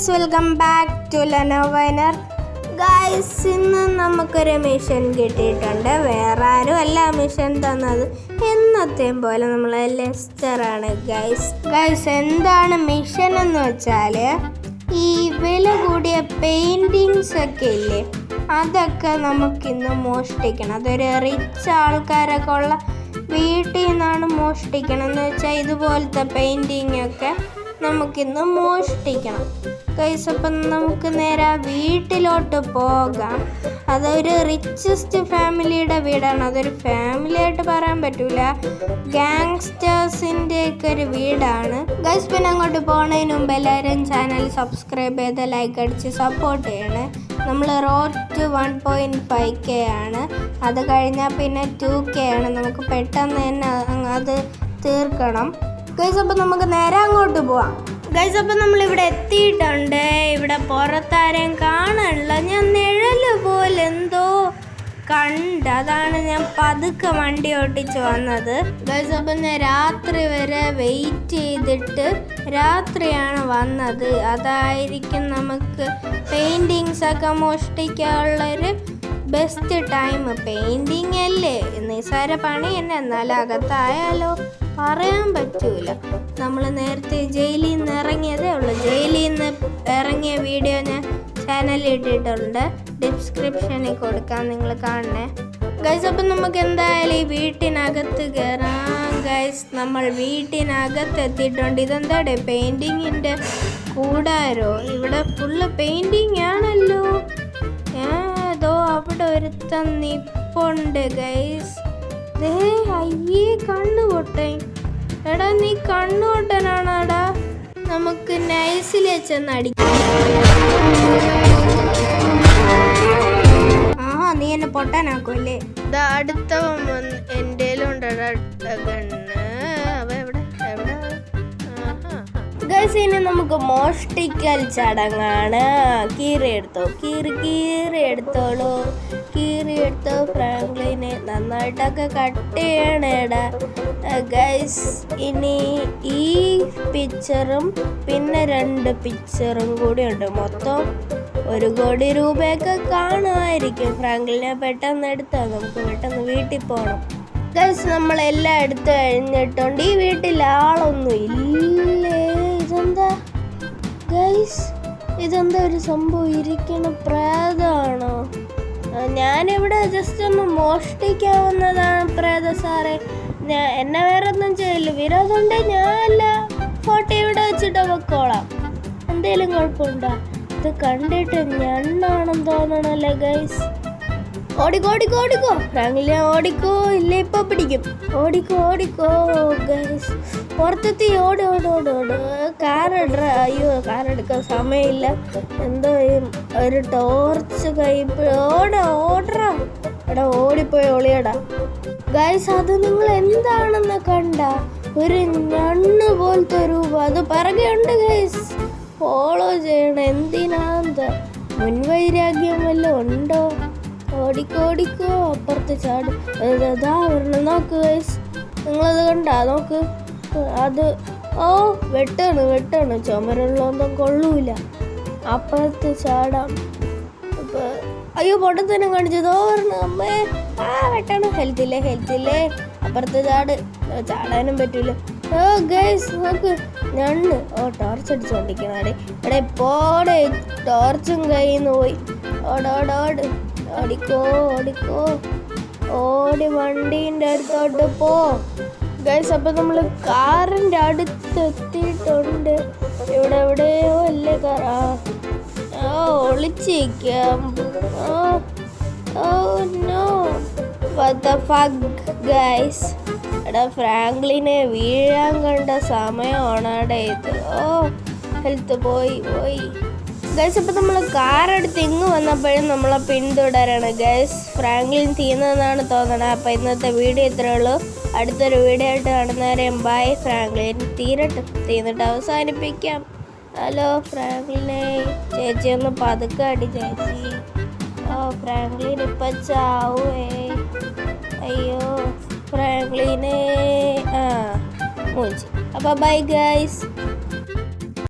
Guys, welcome back to ലെനോവൈനർ. Guys, ഇന്ന് നമുക്കൊരു മിഷൻ കിട്ടിയിട്ടുണ്ട്. വേറെ ആരും അല്ല മിഷൻ തന്നത്, എന്നത്തെയും പോലെ നമ്മളെ ലെസ്റ്ററാണ്. ഗൈസ് എന്താണ് മിഷൻ എന്ന് വെച്ചാൽ, ഈ വില കൂടിയ പെയിൻറ്റിങ്സ് ഒക്കെ ഇല്ലേ, അതൊക്കെ നമുക്കിന്ന് മോഷ്ടിക്കണം. അതൊരു റിച്ച് ആൾക്കാരൊക്കെ ഉള്ള വീട്ടിൽ നിന്നാണ് മോഷ്ടിക്കണം. എന്ന് വെച്ചാൽ ഇതുപോലത്തെ പെയിൻറ്റിങ് ഒക്കെ നമുക്കിന്ന് മോഷ്ടിക്കണം. ഗൈസ്, അപ്പം നമുക്ക് നേരെ വീട്ടിലോട്ട് പോകാം. അതൊരു റിച്ചസ്റ്റ് ഫാമിലിയുടെ വീടാണ്. അതൊരു ഫാമിലി ആയിട്ട് പറയാൻ പറ്റൂല, ഗാങ്സ്റ്റേഴ്സിൻ്റെ ഒക്കെ ഒരു വീടാണ്. ഗൈസ്, പിന്നെ അങ്ങോട്ട് പോകുന്നതിന് മുമ്പ് എല്ലാവരും ചാനൽ സബ്സ്ക്രൈബ് ചെയ്ത് ലൈക്ക് അടിച്ച് സപ്പോർട്ട് ചെയ്യണേ. നമ്മൾ റോഡ് ടു 1.5K ആണ്. അത് കഴിഞ്ഞാൽ പിന്നെ 2K ആണ്. നമുക്ക് പെട്ടെന്ന് തന്നെ അത് തീർക്കണം. ഗൈസ്, അപ്പം നമുക്ക് നേരെ അങ്ങോട്ട് പോവാം. ഗൈസ്, അപ്പം നമ്മളിവിടെ എത്തിയിട്ടുണ്ട്. ഇവിടെ പുറത്താരെയും കാണാനില്ല. ഞാൻ നിഴല് പോലെ എന്തോ അതാണ് ഞാൻ പതുക്കെ വണ്ടി ഓട്ടിച്ച് വന്നത്. ഗൈസ്, അപ്പം ഞാൻ രാത്രി വരെ വെയിറ്റ് ചെയ്തിട്ട് രാത്രിയാണ് വന്നത്. അതായിരിക്കും നമുക്ക് പെയിൻറ്റിങ്സ് ഒക്കെ മോഷ്ടിക്കാനുള്ളൊരു ബെസ്റ്റ് ടൈം. പെയിൻറ്റിങ് അല്ലേ, നിസ്സാര പണി തന്നെ. എന്നാലും അകത്തായാലോ പറയാൻ പറ്റൂല. നമ്മൾ നേരത്തെ ജയിലിൽ നിന്ന് ഇറങ്ങിയതേ ഉള്ളൂ. ജയിലിൽ നിന്ന് ഇറങ്ങിയ വീഡിയോ ഞാൻ ചാനലിൽ ഇട്ടിട്ടുണ്ട്, ഡിസ്ക്രിപ്ഷനിൽ കൊടുക്കാം, നിങ്ങൾ കാണണേ. ഗൈസ്, അപ്പം നമുക്ക് എന്തായാലും ഈ വീട്ടിനകത്ത് കയറാം. ഗൈസ്, നമ്മൾ വീട്ടിനകത്ത് എത്തിയിട്ടുണ്ട്. ഇതെന്താടെ പെയിൻറ്റിങ്ങിൻ്റെ കൂടാരോ? ഇവിടെ ഫുള്ള് പെയിൻറ്റിങ് ആണല്ലോ. ഏതോ അവിടെ ഒരുത്തൻ നിപ്പുണ്ട്. ഗൈസ്, അയ്യേ കണ്ണു പൊട്ടേ. എടാ, നീ കണ്ണു പൊട്ടനാണോടാ? നമുക്ക് നൈസിൽ ചെന്ന് അടിക്കാം. നീ എന്നെ പൊട്ടാനാക്കുമല്ലേ? ഇതാ അടുത്തവൻ എൻ്റെയിലുണ്ടടാ ഗണ്ണ്. അവ എവിടെ? ഗൈസ്, ഇനി നമുക്ക് മോഷ്ടിക്കൽ ചടങ്ങാണ്. കീറി എടുത്തോളൂ. കീറി എടുത്തോ ഫ്രാങ്ക്ലിനെ. നന്നായിട്ടൊക്കെ കട്ട് ചെയ്യണേടാ. ഗൈസ്, ഇനി ഈ പിക്ചറും പിന്നെ 2 പിക്ചറും കൂടി ഉണ്ട്. മൊത്തം 1 കോടി രൂപയൊക്കെ കാണുമായിരിക്കും. ഫ്രാങ്ക്ലിനെ പെട്ടെന്ന് എടുത്താൽ നമുക്ക് പെട്ടെന്ന് വീട്ടിൽ പോകണം. ഗൈസ്, നമ്മളെല്ലാം എടുത്ത് കഴിഞ്ഞിട്ടുണ്ട്. ഈ വീട്ടിൽ ആളൊന്നും ഇല്ലേ? ഇതെന്താ ഗൈസ്? ഇതെന്താ ഒരു സംഭവം ഇരിക്കണ? പ്രേതമാണോ? ഞാനിവിടെ ജസ്റ്റ് ഒന്ന് മോഷ്ടിക്കാവുന്നതാണ് പ്രേത സാറേ. എന്നെ വേറെ ഒന്നും ചെയ്യില്ല. വിരോധമുണ്ട് ഞാനല്ല ഫോട്ടോ ഇവിടെ വെച്ചിട്ട് വെക്കോളാം. എന്തേലും കുഴപ്പമുണ്ടോ? ഇത് കണ്ടിട്ട് ഞണ്ണാണെന്ന് തോന്നണല്ലേ ഗൈസ്. ഓടിക്കോ ഫ്രാങ്ക്ലിനെ, ഓടിക്കോ, ഇല്ല ഇപ്പൊ പിടിക്കും. ഓടിക്കോ ഗൈസ്, പുറത്തെത്തി. ഓട്. കാറെടുറ. അയ്യോ, കാറെടുക്കാൻ സമയമില്ല. എന്തോ ഒരു ടോർച്ച് ഓടറാ. എടാ, ഓടിപ്പോയി ഒളിയടാ. ഗൈസ്, അത് നിങ്ങൾ എന്താണെന്ന് കണ്ട? ഒരു ഞണ്ണ് പോലത്തെ രൂപ അത് പിറകെ ഉണ്ട് ഗൈസ്. ഫോളോ ചെയ്യണം. എന്തിനാന്ത മുൻവൈരാഗ്യം വല്ലതും ഉണ്ടോ? ഓടിക്കോ, അപ്പുറത്ത് ചാടും. അതാ വരണം. നോക്ക് ഗൈസ്, നിങ്ങളത് കണ്ടാ? നോക്ക്, അത് വെട്ടാണ്. ചുമരുള്ളതൊന്നും കൊള്ളൂല. അപ്പുറത്ത് ചാടാം. അയ്യോ, പൊട്ടത്തന്നെ കാണിച്ചതോ പറഞ്ഞു. അമ്മേ, വെട്ടാണ്. ഹെൽത്തില്ലേ. അപ്പുറത്ത് ചാടാനും പറ്റൂല. ഗൈസ്, നോക്ക്, ഞണ്ണ്. ടോർച്ച് അടിച്ചോണ്ടിരിക്കണേ. എടേ പോടെ, ടോർച്ചും കയ്യിൽ നിന്ന് പോയി. ഓടിക്കോ. ഓടി വണ്ടീൻ്റെ അടുത്തോട്ട് പോ. ഗൈസ്, അപ്പം നമ്മൾ കാറിൻ്റെ അടുത്ത് എത്തിയിട്ടുണ്ട്. ഇവിടെ എവിടെയോ അല്ലേ കാർ? ഒളിച്ചിരിക്കാം. ഗൈസ്, എടാ, ഫ്രാങ്ക്ലിനെ വീഴാൻ കണ്ട സമയമാണ് ഇത്. ഹെൽത്ത് പോയി. ഗൈസ്, അപ്പം നമ്മൾ കാറെടുത്ത് ഇങ്ങ് വന്നപ്പോഴും നമ്മളെ പിന്തുടരാണ് ഗൈസ്. ഫ്രാങ്ക്ലിൻ തീർന്നതെന്നാണ് തോന്നണത്. അപ്പം ഇന്നത്തെ വീഡിയോ ഇത്രയേ ഉള്ളൂ. അടുത്തൊരു വീഡിയോ ആയിട്ട് കാണുന്നവരെയും ബൈ. ഫ്രാങ്ക്ലിൻ തീർന്നിട്ട് അവസാനിപ്പിക്കാം. ഹലോ ഫ്രാങ്ക്ലിനെ, ചേച്ചി ഒന്ന് പതുക്കെ അടി ചേച്ചി. ഫ്രാങ്ക്ലിൻ ഇപ്പം ചാവേ. അയ്യോ ഫ്രാങ്ക്ലിനെ. മൂഞ്ചി. അപ്പം ബൈ ഗൈസ്.